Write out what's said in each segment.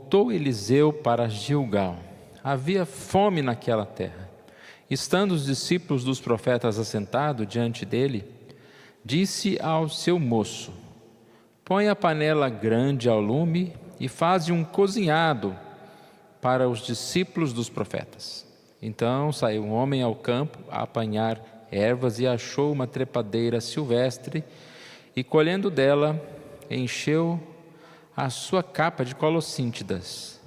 Voltou Eliseu para Gilgal. Havia fome naquela terra. Estando os discípulos dos profetas assentados diante dele, disse ao seu moço: põe a panela grande ao lume e faze um cozinhado para os discípulos dos profetas. Então saiu um homem ao campo a apanhar ervas e achou uma trepadeira silvestre e, colhendo dela, encheu a sua capa de colossíntidas.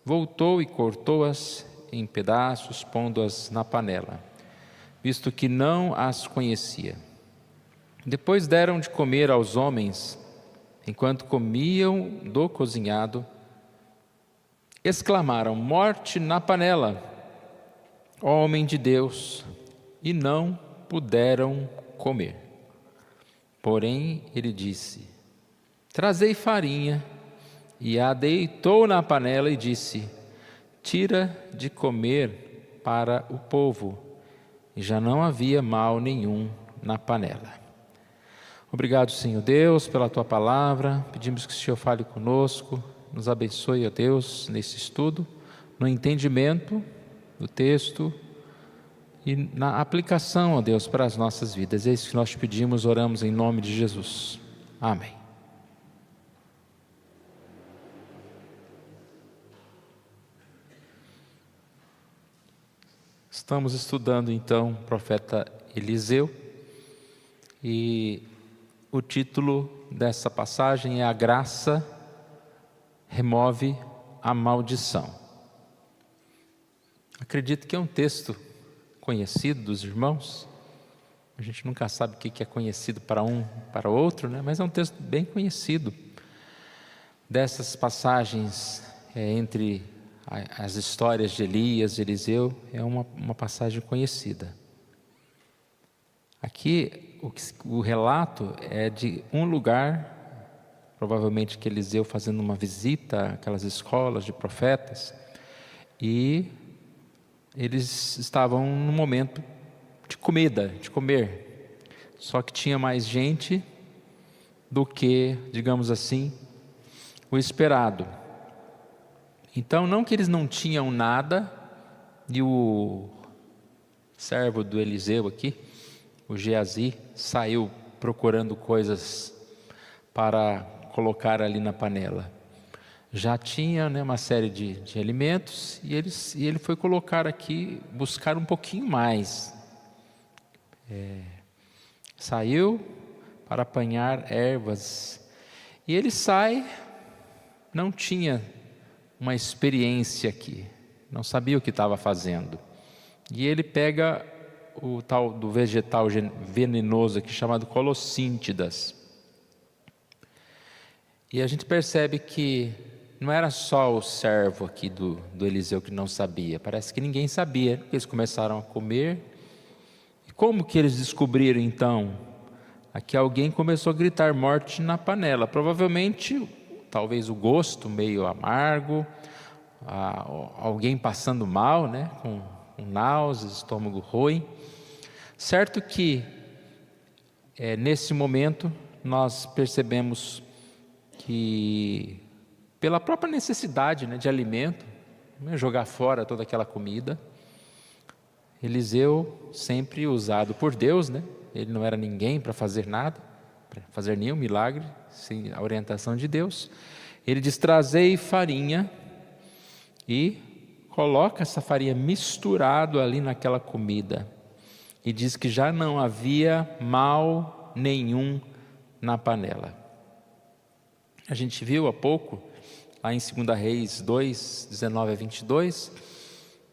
Voltou e cortou-as em pedaços, pondo-as na panela, visto que não as conhecia. Depois deram de comer aos homens. Enquanto comiam do cozinhado, exclamaram: morte na panela, ó homem de Deus, e não puderam comer. Porém ele disse: trazei farinha, e a deitou na panela e disse: tira de comer para o povo. E já não havia mal nenhum na panela. Obrigado, Senhor Deus, pela Tua palavra. Pedimos que o Senhor fale conosco, nos abençoe, ó Deus, nesse estudo, no entendimento do texto e na aplicação, ó Deus, para as nossas vidas. É isso que nós te pedimos, oramos em nome de Jesus. Amém. Estamos estudando então o profeta Eliseu e o título dessa passagem é: a graça remove a maldição. Acredito que é um texto conhecido dos irmãos. A gente nunca sabe o que é conhecido para um, para outro, né? Mas é um texto bem conhecido. Dessas passagens entre as histórias de Elias e Eliseu, é uma passagem conhecida. Aqui o relato é de um lugar, provavelmente que Eliseu fazendo uma visita àquelas escolas de profetas, e eles estavam num momento de comida, de comer. Só que tinha mais gente do que, digamos assim, o esperado. Então, não que eles não tinham nada, e o servo do Eliseu aqui, o Geazi, saiu procurando coisas para colocar ali na panela. Já tinha, né, uma série de alimentos, e ele foi colocar aqui, buscar um pouquinho mais. Saiu para apanhar ervas, e ele sai, não tinha uma experiência aqui, não sabia o que estava fazendo, e ele pega o tal do vegetal venenoso aqui chamado colossíntidas, e a gente percebe que não era só o servo aqui do Eliseu que não sabia, parece que ninguém sabia. Eles começaram a comer, e como que eles descobriram então? Aqui alguém começou a gritar morte na panela, provavelmente, talvez o gosto meio amargo, alguém passando mal, né, com náuseas, estômago ruim. Certo que nesse momento nós percebemos que pela própria necessidade, né, de alimento, né, jogar fora toda aquela comida, Eliseu, sempre usado por Deus, né, ele não era ninguém para fazer nada, para fazer nenhum milagre, sem a orientação de Deus. Ele diz: trazei farinha, e coloca essa farinha misturado ali naquela comida, e diz que já não havia mal nenhum na panela. A gente viu há pouco, lá em 2 Reis 2, 19 a 22,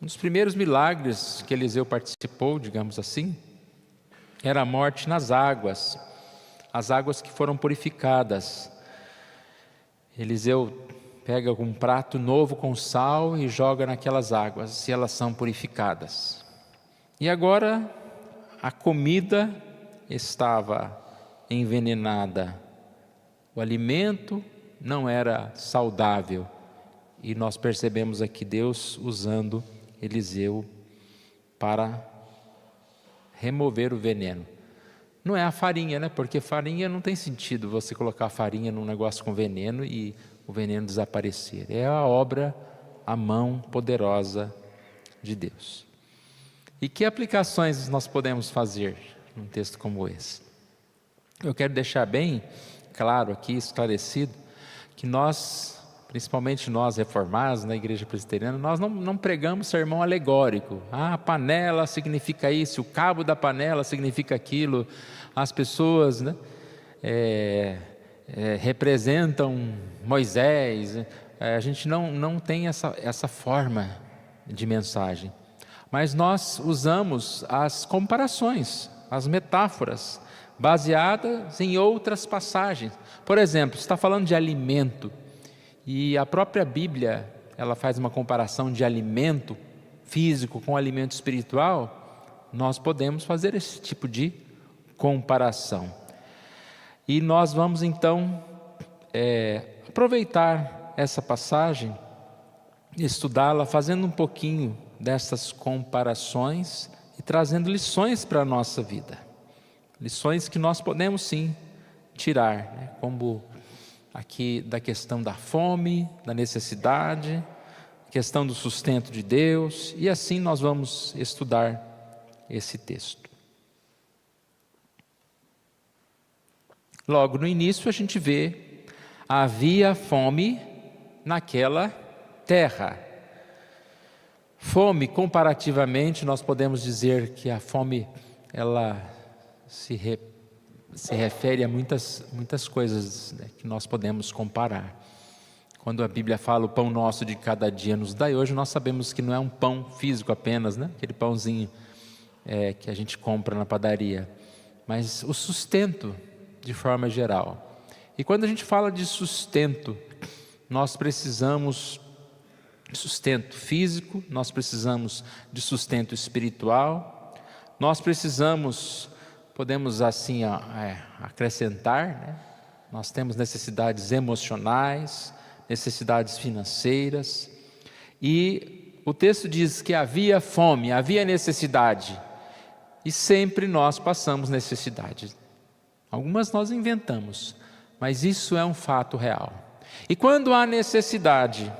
um dos primeiros milagres que Eliseu participou, digamos assim, era a morte nas águas, as águas que foram purificadas. Eliseu pega um prato novo com sal e joga naquelas águas, e elas são purificadas. E agora a comida estava envenenada, o alimento não era saudável, e nós percebemos aqui Deus usando Eliseu para remover o veneno. Não é a farinha, né? Porque farinha não tem sentido você colocar farinha num negócio com veneno e o veneno desaparecer. É a obra, a mão poderosa de Deus. E que aplicações nós podemos fazer num texto como esse? Eu quero deixar bem claro aqui, esclarecido, que nós, principalmente nós reformados na igreja presbiteriana, nós não pregamos sermão alegórico. A panela significa isso, o cabo da panela significa aquilo, as pessoas, né, representam Moisés. A gente não tem essa forma de mensagem, mas nós usamos as comparações, as metáforas, baseadas em outras passagens. Por exemplo, está falando de alimento, e a própria Bíblia, ela faz uma comparação de alimento físico com alimento espiritual. Nós podemos fazer esse tipo de comparação. E nós vamos então aproveitar essa passagem, estudá-la, fazendo um pouquinho dessas comparações e trazendo lições para a nossa vida. Lições que nós podemos sim tirar, né? Como aqui da questão da fome, da necessidade, questão do sustento de Deus, e assim nós vamos estudar esse texto. Logo no início a gente vê, havia fome naquela terra. Fome, comparativamente, nós podemos dizer que a fome, ela se refere a muitas coisas, né, que nós podemos comparar. Quando a Bíblia fala o pão nosso de cada dia nos dai hoje, nós sabemos que não é um pão físico apenas, né, aquele pãozinho que a gente compra na padaria, mas o sustento de forma geral. E quando a gente fala de sustento, nós precisamos de sustento físico, nós precisamos de sustento espiritual, nós precisamos, podemos assim acrescentar, né? Nós temos necessidades emocionais, necessidades financeiras, e o texto diz que havia fome, havia necessidade, e sempre nós passamos necessidade. Algumas nós inventamos, mas isso é um fato real. E quando há necessidade,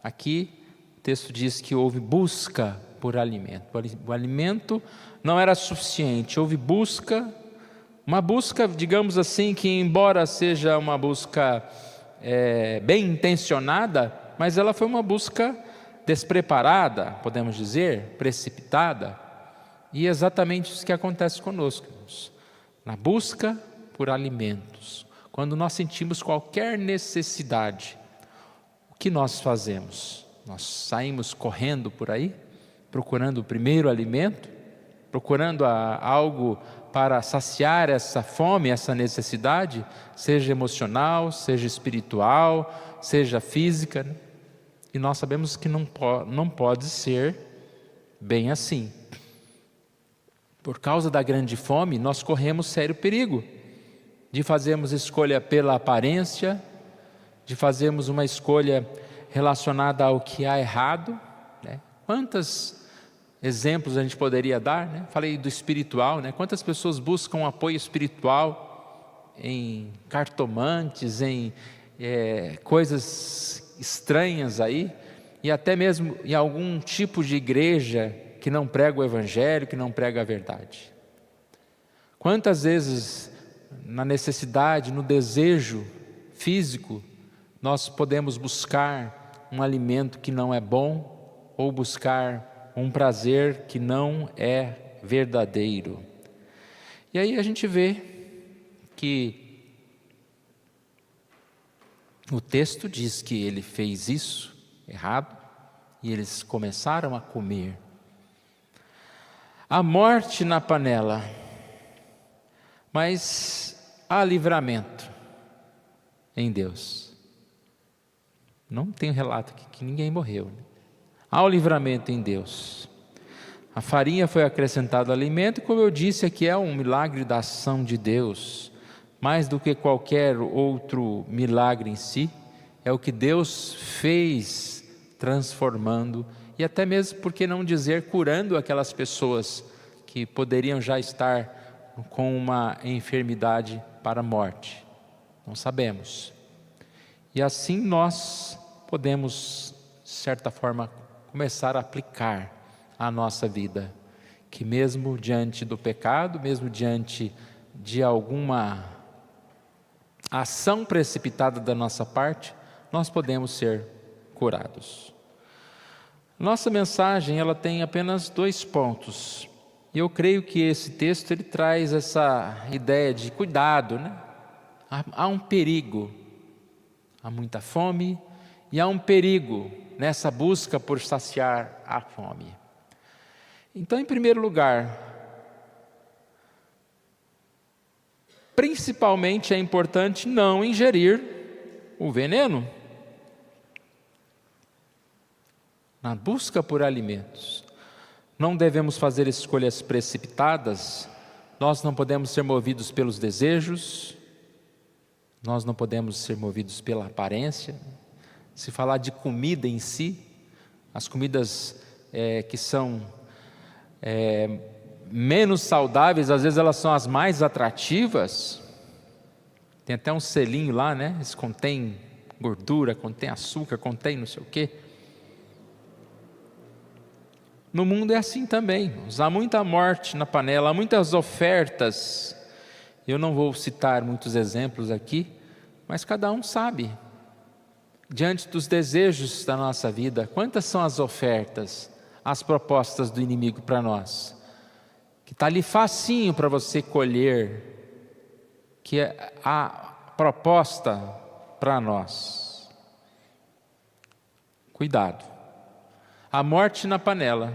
aqui o texto diz que houve busca por alimento. O alimento não era suficiente, houve busca, uma busca, digamos assim, que embora seja uma busca bem intencionada, mas ela foi uma busca despreparada, podemos dizer, precipitada, e é exatamente isso que acontece conosco, irmãos. Na busca por alimentos, quando nós sentimos qualquer necessidade, o que nós fazemos? Nós saímos correndo por aí, procurando o primeiro alimento, procurando algo para saciar essa fome, essa necessidade, seja emocional, seja espiritual, seja física, né? E nós sabemos que não pode ser bem assim. Por causa da grande fome, nós corremos sério perigo de fazermos escolha pela aparência, de fazermos uma escolha relacionada ao que há errado, né? Quantos exemplos a gente poderia dar, né? Falei do espiritual, né? Quantas pessoas buscam apoio espiritual em cartomantes, em coisas estranhas aí, e até mesmo em algum tipo de igreja que não prega o evangelho, que não prega a verdade. Quantas vezes na necessidade, no desejo físico, nós podemos buscar um alimento que não é bom, ou buscar um prazer que não é verdadeiro. E aí a gente vê que o texto diz que ele fez isso errado, e eles começaram a comer. Há morte na panela, mas há livramento em Deus. Não tem relato aqui que ninguém morreu, né? Há o livramento em Deus. A farinha foi acrescentada ao alimento, e como eu disse aqui, é um milagre da ação de Deus, mais do que qualquer outro milagre em si. É o que Deus fez, transformando, e até mesmo, por que não dizer, curando aquelas pessoas que poderiam já estar com uma enfermidade para a morte. Não sabemos. E assim nós podemos, de certa forma, começar a aplicar a nossa vida, que mesmo diante do pecado, mesmo diante de alguma ação precipitada da nossa parte, nós podemos ser curados. Nossa mensagem, ela tem apenas 2 pontos. E eu creio que esse texto, ele traz essa ideia de cuidado, né? Há um perigo, há muita fome e há um perigo nessa busca por saciar a fome. Então, em primeiro lugar, principalmente é importante não ingerir o veneno. Na busca por alimentos, não devemos fazer escolhas precipitadas, nós não podemos ser movidos pelos desejos, nós não podemos ser movidos pela aparência. Se falar de comida em si, as comidas que são menos saudáveis, às vezes elas são as mais atrativas. Tem até um selinho lá, né? Isso contém gordura, contém açúcar, contém não sei o quê. No mundo é assim também, há muita morte na panela, há muitas ofertas. Eu não vou citar muitos exemplos aqui, mas cada um sabe, diante dos desejos da nossa vida, quantas são as ofertas, as propostas do inimigo para nós, que está ali facinho para você colher, que é a proposta para nós. Cuidado, a morte na panela,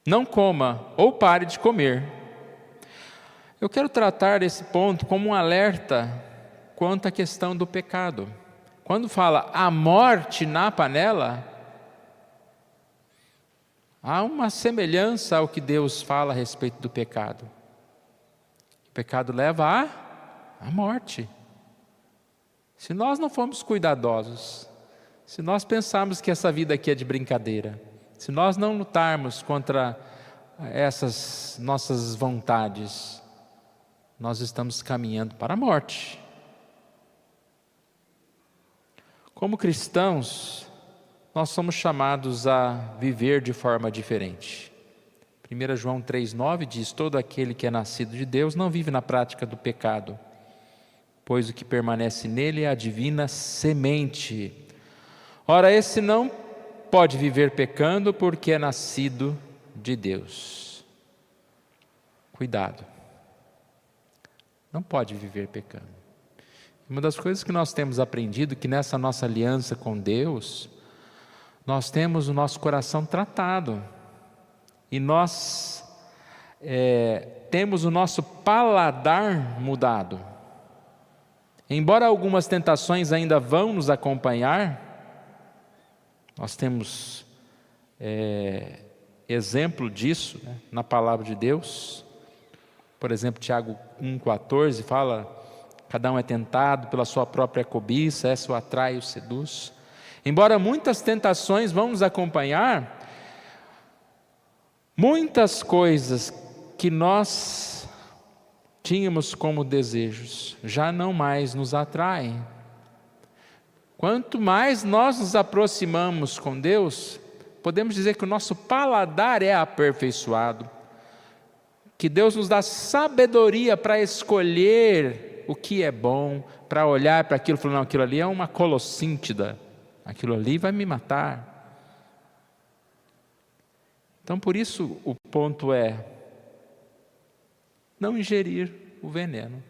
não coma ou pare de comer. Eu quero tratar esse ponto como um alerta quanto à questão do pecado. Quando fala a morte na panela, há uma semelhança ao que Deus fala a respeito do pecado. O pecado leva à morte. Se nós não formos cuidadosos, se nós pensarmos que essa vida aqui é de brincadeira, se nós não lutarmos contra essas nossas vontades, nós estamos caminhando para a morte. Como cristãos, nós somos chamados a viver de forma diferente. 1 João 3,9 diz: todo aquele que é nascido de Deus não vive na prática do pecado, pois o que permanece nele é a divina semente. Ora, esse não pode viver pecando porque é nascido de Deus. Cuidado. Não pode viver pecando. Uma das coisas que nós temos aprendido, que nessa nossa aliança com Deus, nós temos o nosso coração tratado. E nós temos o nosso paladar mudado. Embora algumas tentações ainda vão nos acompanhar, nós temos exemplo disso, né, na palavra de Deus. Por exemplo, Tiago 1,14 fala: cada um é tentado pela sua própria cobiça, essa o atrai e o seduz. Embora muitas tentações vão nos acompanhar, muitas coisas que nós tínhamos como desejos já não mais nos atraem. Quanto mais nós nos aproximamos com Deus, podemos dizer que o nosso paladar é aperfeiçoado, que Deus nos dá sabedoria para escolher o que é bom, para olhar para aquilo e falar: não, aquilo ali é uma colossíntida, aquilo ali vai me matar. Então, por isso, o ponto é não ingerir o veneno.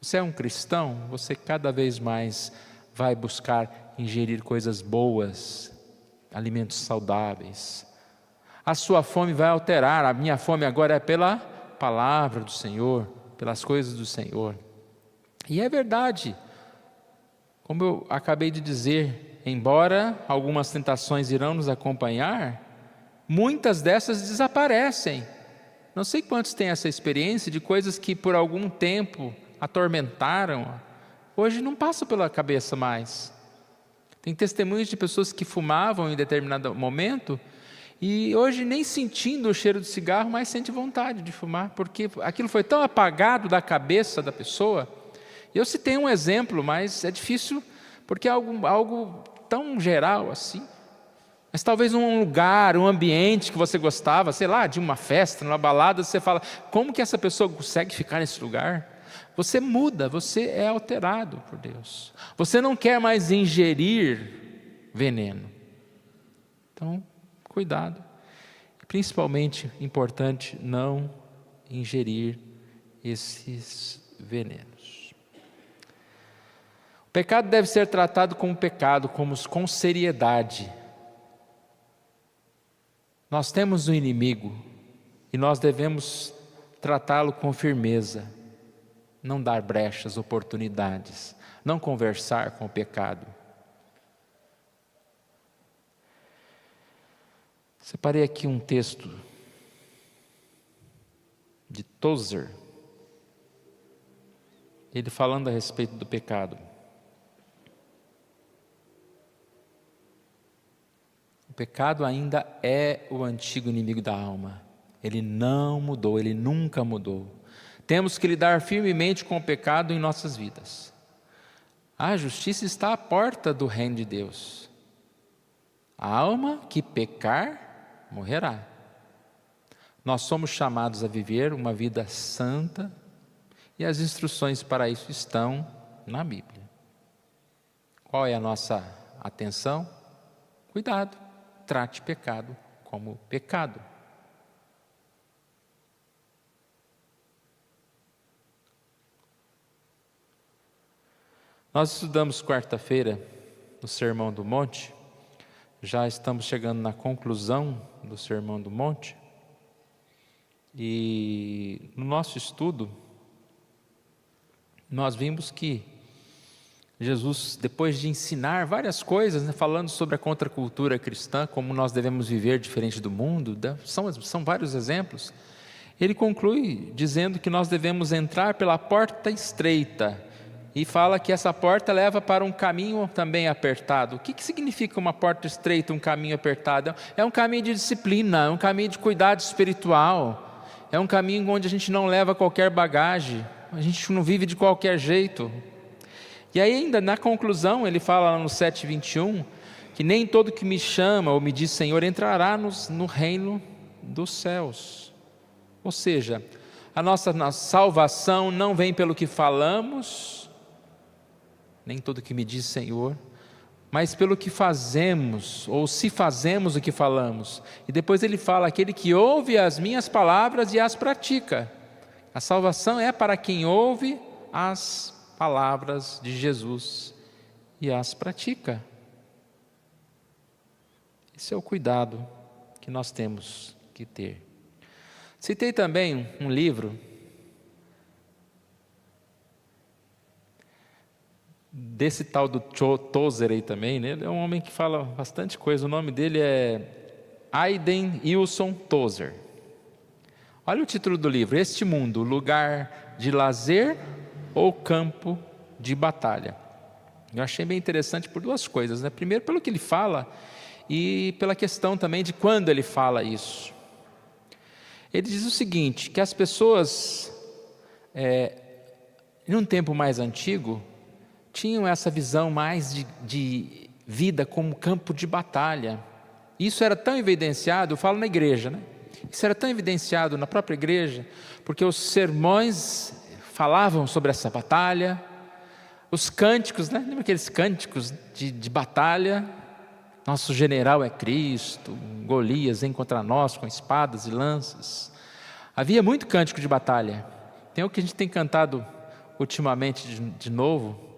Você é um cristão, você cada vez mais vai buscar ingerir coisas boas, alimentos saudáveis. A sua fome vai alterar. A minha fome agora é pela palavra do Senhor, pelas coisas do Senhor. E é verdade, como eu acabei de dizer, embora algumas tentações irão nos acompanhar, muitas dessas desaparecem. Não sei quantos têm essa experiência de coisas que por algum tempo atormentaram, hoje não passa pela cabeça mais. Tem testemunhos de pessoas que fumavam em determinado momento e hoje, nem sentindo o cheiro do cigarro, mas sente vontade de fumar, porque aquilo foi tão apagado da cabeça da pessoa Eu citei um exemplo, mas é difícil, porque é algo tão geral assim. Mas talvez um lugar, um ambiente que você gostava, sei lá, de uma festa, numa balada, você fala, como que essa pessoa consegue ficar nesse lugar? Você muda, você é alterado por Deus. Você não quer mais ingerir veneno. Então, cuidado. Principalmente, importante, não ingerir esses venenos. O pecado deve ser tratado como pecado, com seriedade. Nós temos um inimigo e nós devemos tratá-lo com firmeza, não dar brechas, oportunidades, não conversar com o pecado. Separei aqui um texto de Tozer, ele falando a respeito do pecado. O pecado ainda é o antigo inimigo da alma. Ele não mudou, ele nunca mudou. Temos que lidar firmemente com o pecado em nossas vidas. A justiça está à porta do reino de Deus. A alma que pecar, morrerá. Nós somos chamados a viver uma vida santa e as instruções para isso estão na Bíblia. Qual é a nossa atenção? Cuidado. Trate pecado como pecado. Nós estudamos quarta-feira no Sermão do Monte, já estamos chegando na conclusão do Sermão do Monte, e no nosso estudo, nós vimos que Jesus, depois de ensinar várias coisas, falando sobre a contracultura cristã, como nós devemos viver diferente do mundo, são vários exemplos, ele conclui dizendo que nós devemos entrar pela porta estreita, e fala que essa porta leva para um caminho também apertado. O que significa uma porta estreita, um caminho apertado? É um caminho de disciplina, é um caminho de cuidado espiritual, é um caminho onde a gente não leva qualquer bagagem, a gente não vive de qualquer jeito. E aí ainda na conclusão ele fala lá no 7:21, que nem todo que me chama ou me diz Senhor entrará no reino dos céus. Ou seja, a nossa salvação não vem pelo que falamos, nem todo que me diz Senhor, mas pelo que fazemos, ou se fazemos o que falamos. E depois ele fala, aquele que ouve as minhas palavras e as pratica. A salvação é para quem ouve as palavras de Jesus e as pratica. Esse é o cuidado que nós temos que ter. Citei também um livro desse tal do Tozer aí também, né? Ele é um homem que fala bastante coisa. O nome dele é Hayden Wilson Tozer. Olha o título do livro: Este Mundo, Lugar de Lazer ou Campo de Batalha. Eu achei bem interessante por duas coisas, né? Primeiro, pelo que ele fala, e pela questão também de quando ele fala isso. Ele diz o seguinte, que as pessoas, em um tempo mais antigo, tinham essa visão mais de vida como campo de batalha. Isso era tão evidenciado, eu falo na igreja, né? Isso era tão evidenciado na própria igreja, porque os sermões falavam sobre essa batalha, os cânticos, né? Lembra aqueles cânticos de batalha? Nosso general é Cristo, Golias vem contra nós com espadas e lanças. Havia muito cântico de batalha. Tem o que a gente tem cantado ultimamente de novo,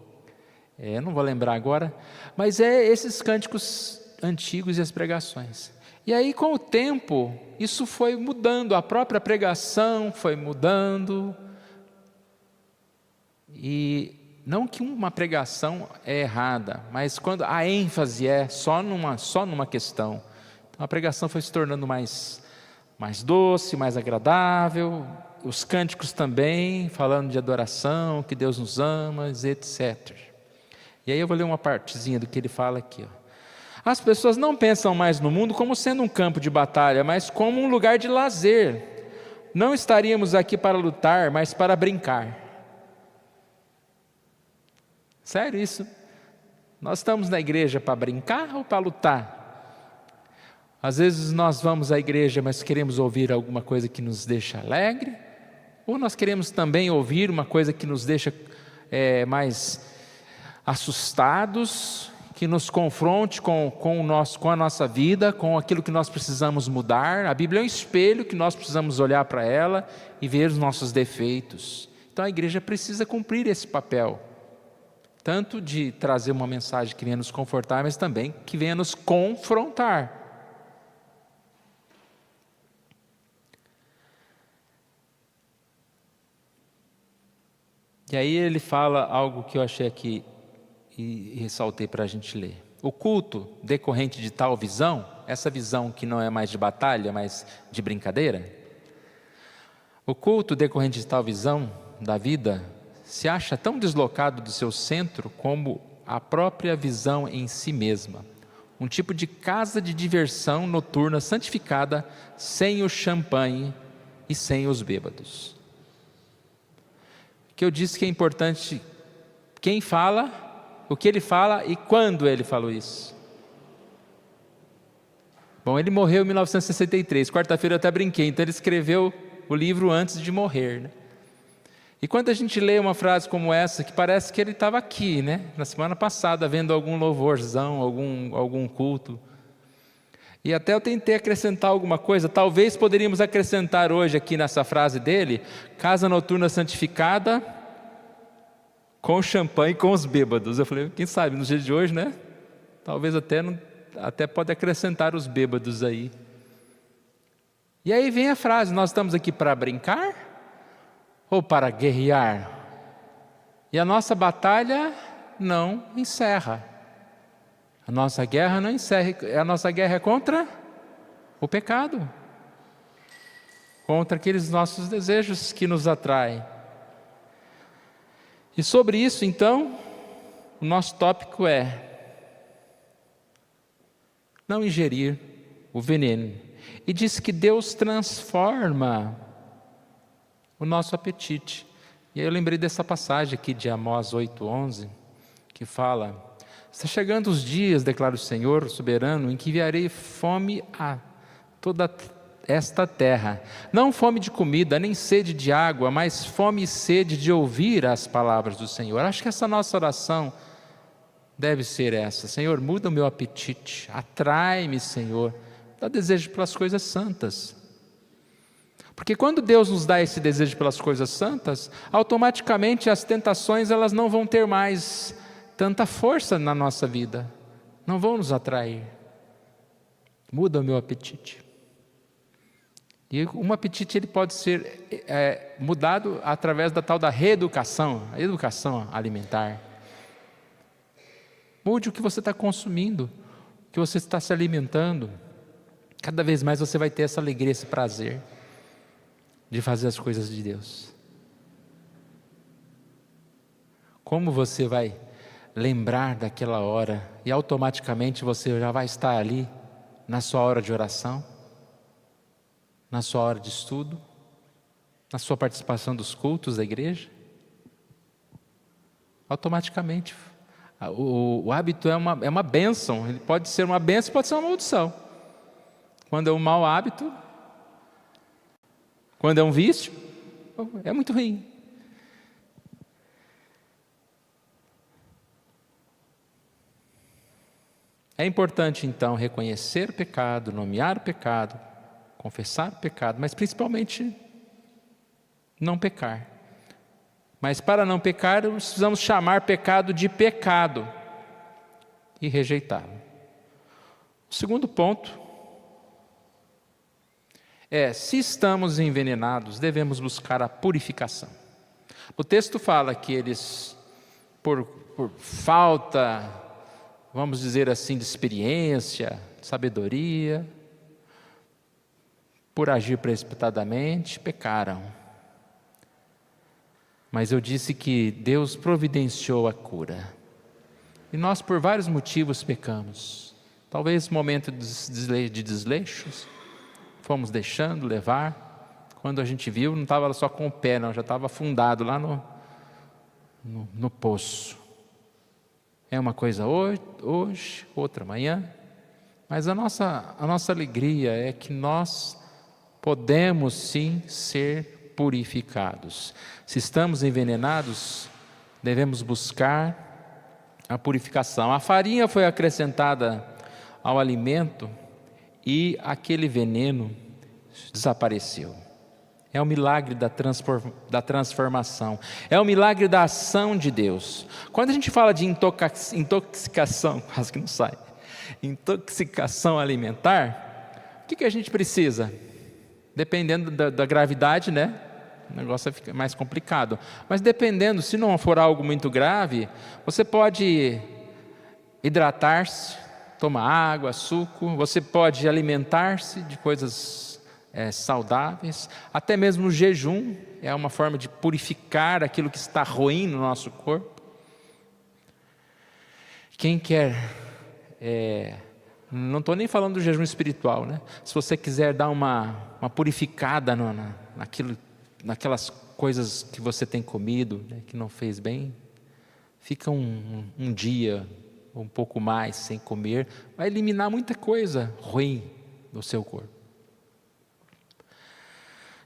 eu não vou lembrar agora, mas é esses cânticos antigos e as pregações. E aí com o tempo, isso foi mudando, a própria pregação foi mudando. E não que uma pregação é errada, mas quando a ênfase é só numa questão. Então a pregação foi se tornando mais doce, mais agradável, os cânticos também, falando de adoração, que Deus nos ama, etc. E aí eu vou ler uma partezinha do que ele fala aqui, ó. As pessoas não pensam mais no mundo como sendo um campo de batalha, mas como um lugar de lazer. Não estaríamos aqui para lutar, mas para brincar. Sério isso? Nós estamos na igreja para brincar ou para lutar? Às vezes nós vamos à igreja, mas queremos ouvir alguma coisa que nos deixa alegre, ou nós queremos também ouvir uma coisa que nos deixa mais assustados, que nos confronte com a nossa vida, com aquilo que nós precisamos mudar. A Bíblia é um espelho que nós precisamos olhar para ela e ver os nossos defeitos. Então a igreja precisa cumprir esse papel, tanto de trazer uma mensagem que venha nos confortar, mas também que venha nos confrontar. E aí ele fala algo que eu achei aqui e ressaltei para a gente ler. O culto decorrente de tal visão, essa visão que não é mais de batalha, mas de brincadeira, o culto decorrente de tal visão da vida se acha tão deslocado do seu centro como a própria visão em si mesma. Um tipo de casa de diversão noturna santificada sem o champanhe e sem os bêbados. Que eu disse que é importante quem fala, o que ele fala e quando ele falou isso. Bom, ele morreu em 1963, quarta-feira eu até brinquei, então ele escreveu o livro antes de morrer, né? E quando a gente lê uma frase como essa, que parece que ele estava aqui, né? Na semana passada, vendo algum louvorzão, algum culto. E até eu tentei acrescentar alguma coisa, talvez poderíamos acrescentar hoje aqui nessa frase dele, casa noturna santificada, com champanhe e com os bêbados. Eu falei, quem sabe, nos dias de hoje, né? Talvez até pode acrescentar os bêbados aí. E aí vem a frase, nós estamos aqui para brincar ou para guerrear? E a nossa batalha não encerra. A nossa guerra não encerra, a nossa guerra é contra o pecado, contra aqueles nossos desejos que nos atraem. E sobre isso, então, o nosso tópico é não ingerir o veneno. E diz que Deus transforma o nosso apetite. E aí eu lembrei dessa passagem aqui de Amós 8:11, que fala: está chegando os dias, declara o Senhor soberano, em que enviarei fome a toda esta terra. Não fome de comida, nem sede de água, mas fome e sede de ouvir as palavras do Senhor. Acho que essa nossa oração deve ser essa: Senhor, muda o meu apetite, atrai-me, Senhor, dá desejo pelas coisas santas. Porque quando Deus nos dá esse desejo pelas coisas santas, automaticamente as tentações elas não vão ter mais tanta força na nossa vida, não vão nos atrair. Muda o meu apetite. E um apetite ele pode ser mudado através da tal da reeducação, a educação alimentar. Mude o que você está consumindo, o que você está se alimentando. Cada vez mais você vai ter essa alegria, esse prazer de fazer as coisas de Deus. Como você vai lembrar daquela hora e automaticamente você já vai estar ali na sua hora de oração, na sua hora de estudo, na sua participação dos cultos da igreja? Automaticamente. O hábito é uma bênção, ele pode ser uma bênção, pode ser uma maldição. Quando é um mau hábito, quando é um vício, é muito ruim. É importante então reconhecer o pecado, nomear o pecado, confessar o pecado, mas principalmente não pecar. Mas para não pecar, precisamos chamar pecado de pecado e rejeitá-lo. O segundo ponto é, se estamos envenenados, devemos buscar a purificação. O texto fala que eles, por falta, vamos dizer assim, de experiência, de sabedoria, por agir precipitadamente, pecaram. Mas eu disse que Deus providenciou a cura. E nós, por vários motivos, pecamos. Talvez momento de desleixos, fomos deixando levar. Quando a gente viu, não estava só com o pé, não, já estava afundado lá no poço. É uma coisa hoje, outra amanhã. Mas a nossa alegria é que nós podemos sim ser purificados. Se estamos envenenados, devemos buscar a purificação. A farinha foi acrescentada ao alimento e aquele veneno desapareceu. É o milagre da transformação. É o milagre da ação de Deus. Quando a gente fala de intoxicação, quase que não sai, intoxicação alimentar, o que a gente precisa? Dependendo da gravidade, né? O negócio fica mais complicado. Mas dependendo, se não for algo muito grave, você pode hidratar-se, tomar água, suco, você pode alimentar-se de coisas saudáveis, até mesmo o jejum é uma forma de purificar aquilo que está ruim no nosso corpo. Quem quer, não estou nem falando do jejum espiritual, né? Se você quiser dar uma purificada naquelas coisas que você tem comido, né, que não fez bem, fica um dia, um pouco mais sem comer, vai eliminar muita coisa ruim do seu corpo.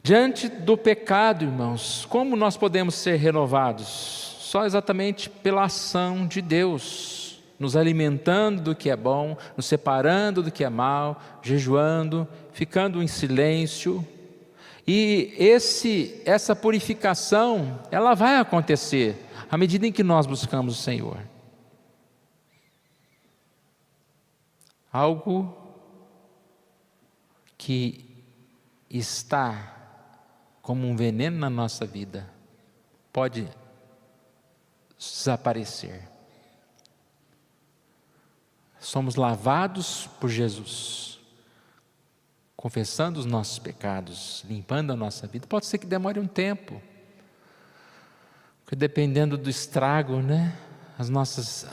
Diante do pecado, irmãos, como nós podemos ser renovados? Só exatamente pela ação de Deus, nos alimentando do que é bom, nos separando do que é mal, jejuando, ficando em silêncio. E essa purificação, ela vai acontecer à medida em que nós buscamos o Senhor. Algo que está como um veneno na nossa vida pode desaparecer. Somos lavados por Jesus, confessando os nossos pecados, limpando a nossa vida. Pode ser que demore um tempo, porque dependendo do estrago, né? A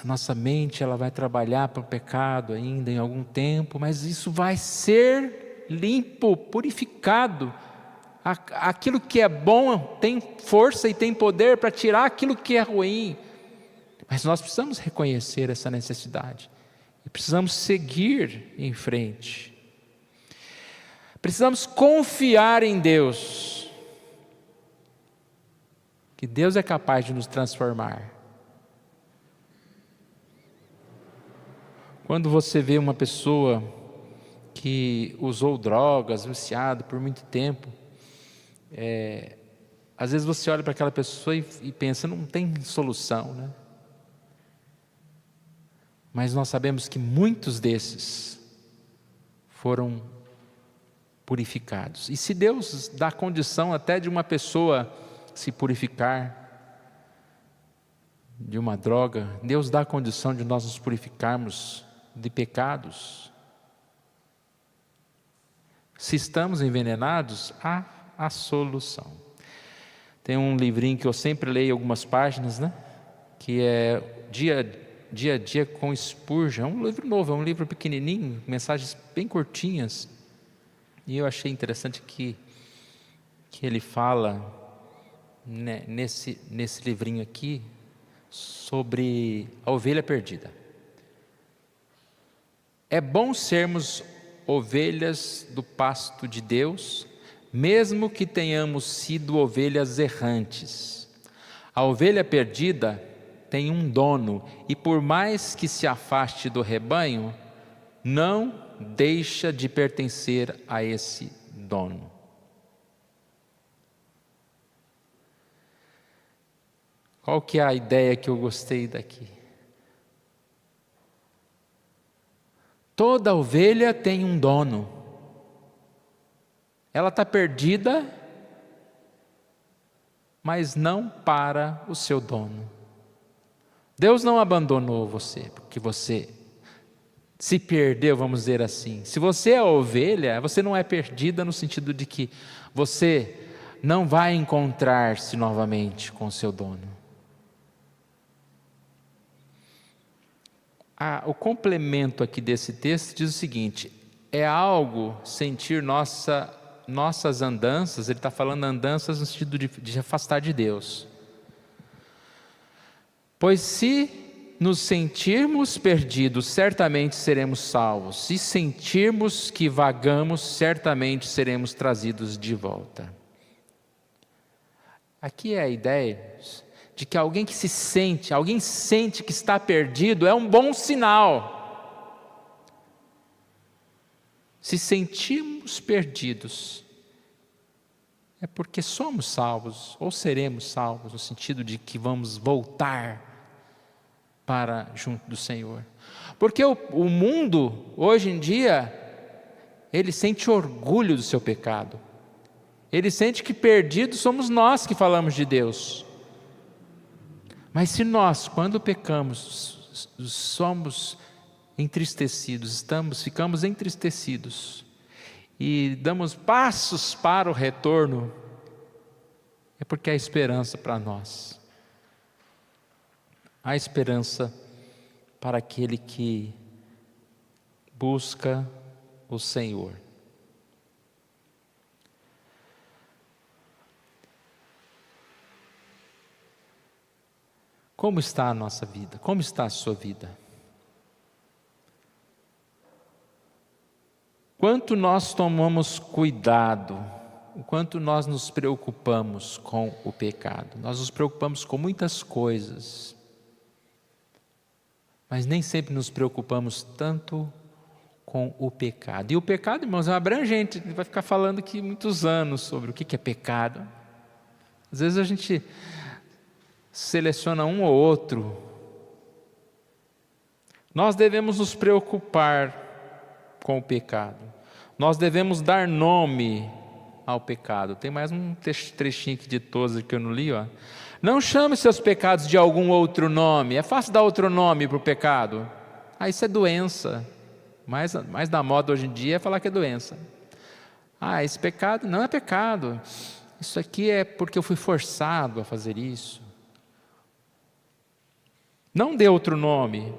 nossa mente ela vai trabalhar para o pecado ainda em algum tempo, mas isso vai ser limpo, purificado. Aquilo que é bom tem força e tem poder para tirar aquilo que é ruim. Mas nós precisamos reconhecer essa necessidade e precisamos seguir em frente. Precisamos confiar em Deus, que Deus é capaz de nos transformar. Quando você vê uma pessoa que usou drogas, viciado por muito tempo, às vezes você olha para aquela pessoa e pensa, não tem solução, né? Mas nós sabemos que muitos desses foram purificados. E se Deus dá condição até de uma pessoa se purificar de uma droga, Deus dá a condição de nós nos purificarmos de pecados. Se estamos envenenados, há a solução. Tem um livrinho que eu sempre leio algumas páginas, né? Que é Dia a Dia com Spurgeon. É um livro novo, é um livro pequenininho, mensagens bem curtinhas. E eu achei interessante que ele fala, né, nesse livrinho aqui, sobre a ovelha perdida. É bom sermos ovelhas do pasto de Deus, mesmo que tenhamos sido ovelhas errantes. A ovelha perdida tem um dono, e por mais que se afaste do rebanho, não deixa de pertencer a esse dono. Qual que é a ideia que eu gostei daqui? Toda ovelha tem um dono. Ela está perdida, mas não para o seu dono. Deus não abandonou você, porque você se perdeu, vamos dizer assim. Se você é ovelha, você não é perdida no sentido de que você não vai encontrar-se novamente com o seu dono. O complemento aqui desse texto diz o seguinte: é algo sentir nossas andanças, ele está falando andanças no sentido de afastar de Deus. Pois se nos sentirmos perdidos, certamente seremos salvos. Se sentirmos que vagamos, certamente seremos trazidos de volta. Aqui é a ideia de que alguém sente que está perdido, é um bom sinal. Se sentirmos perdidos, é porque somos salvos, ou seremos salvos, no sentido de que vamos voltar para junto do Senhor. Porque o mundo, hoje em dia, ele sente orgulho do seu pecado. Ele sente que perdidos somos nós que falamos de Deus. Mas se nós, quando pecamos, somos entristecidos, ficamos entristecidos e damos passos para o retorno, é porque há esperança para nós. Há esperança para aquele que busca o Senhor. Como está a nossa vida? Como está a sua vida? Quanto nós tomamos cuidado, o quanto nós nos preocupamos com o pecado. Nós nos preocupamos com muitas coisas, mas nem sempre nos preocupamos tanto com o pecado. E o pecado, irmãos, é abrangente. A gente vai ficar falando aqui muitos anos sobre o que é pecado. Às vezes a gente seleciona um ou outro. Nós devemos nos preocupar com o pecado. Nós devemos dar nome ao pecado. Tem mais um trechinho aqui de Tozer que eu não li, ó. Não chame seus pecados de algum outro nome. É fácil dar outro nome para o pecado. Isso é doença. Mais da moda hoje em dia é falar que é doença. Esse pecado não é pecado. Isso aqui é porque eu fui forçado a fazer isso. Não dê outro nome.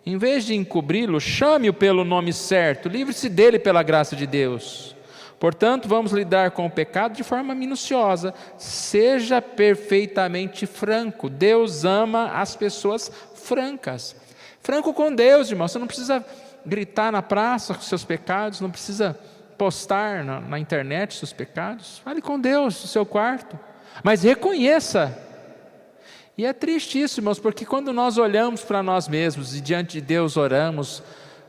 Em vez de encobri-lo, chame-o pelo nome certo. Livre-se dele pela graça de Deus. Portanto, vamos lidar com o pecado de forma minuciosa. Seja perfeitamente franco. Deus ama as pessoas francas. Franco com Deus, irmão. Você não precisa gritar na praça com seus pecados. Não precisa postar na internet seus pecados. Fale com Deus no seu quarto. Mas reconheça. E é triste isso, irmãos, porque quando nós olhamos para nós mesmos e diante de Deus oramos,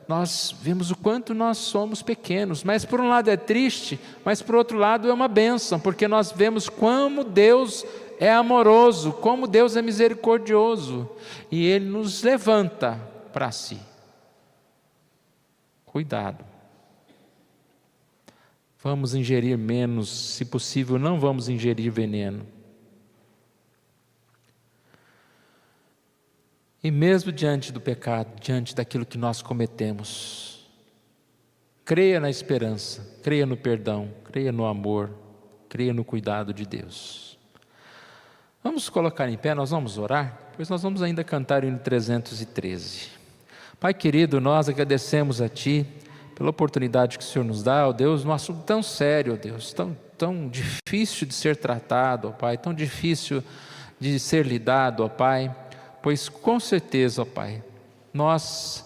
nós vemos o quanto nós somos pequenos. Mas por um lado é triste, mas por outro lado é uma bênção, porque nós vemos como Deus é amoroso, como Deus é misericordioso, e Ele nos levanta para si. Cuidado. Vamos ingerir menos, se possível não vamos ingerir veneno. E mesmo diante do pecado, diante daquilo que nós cometemos, creia na esperança, creia no perdão, creia no amor, creia no cuidado de Deus. Vamos colocar em pé, nós vamos orar, pois nós vamos ainda cantar o hino 313. Pai querido, nós agradecemos a Ti pela oportunidade que o Senhor nos dá, ó Deus, num assunto tão sério, ó Deus, tão difícil de ser tratado, ó Pai, tão difícil de ser lidado, ó Pai. Pois com certeza, ó Pai, nós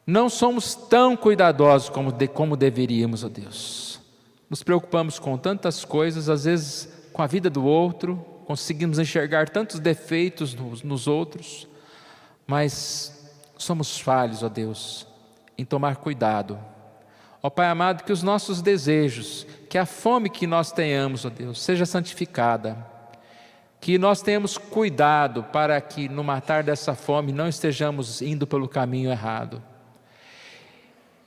não somos tão cuidadosos como deveríamos, ó Deus. Nos preocupamos com tantas coisas, às vezes com a vida do outro, conseguimos enxergar tantos defeitos nos outros, mas somos falhos, ó Deus, em tomar cuidado. Ó Pai amado, que os nossos desejos, que a fome que nós tenhamos, ó Deus, seja santificada. Que nós tenhamos cuidado para que no matar dessa fome não estejamos indo pelo caminho errado.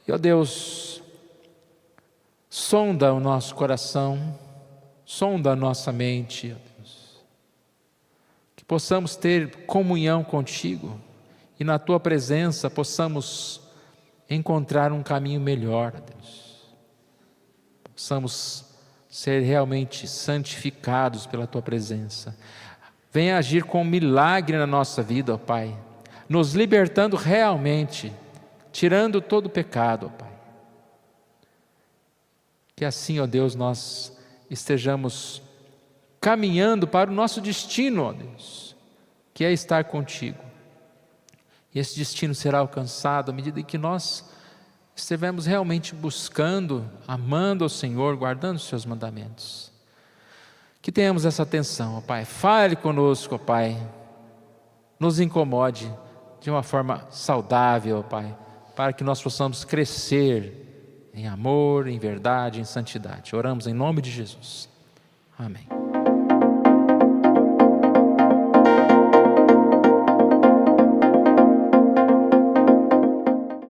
E ó Deus, sonda o nosso coração, sonda a nossa mente, ó Deus. Que possamos ter comunhão contigo e na Tua presença possamos encontrar um caminho melhor, ó Deus. Possamos ser realmente santificados pela Tua presença. Venha agir com um milagre na nossa vida, ó Pai, nos libertando realmente, tirando todo o pecado, ó Pai. Que assim, ó Deus, nós estejamos caminhando para o nosso destino, ó Deus, que é estar contigo. E esse destino será alcançado à medida que nós estivermos realmente buscando, amando ao Senhor, guardando os seus mandamentos. Que tenhamos essa atenção, ó Pai. Fale conosco, ó Pai. Nos incomode de uma forma saudável, ó Pai, para que nós possamos crescer em amor, em verdade, em santidade. Oramos em nome de Jesus. Amém.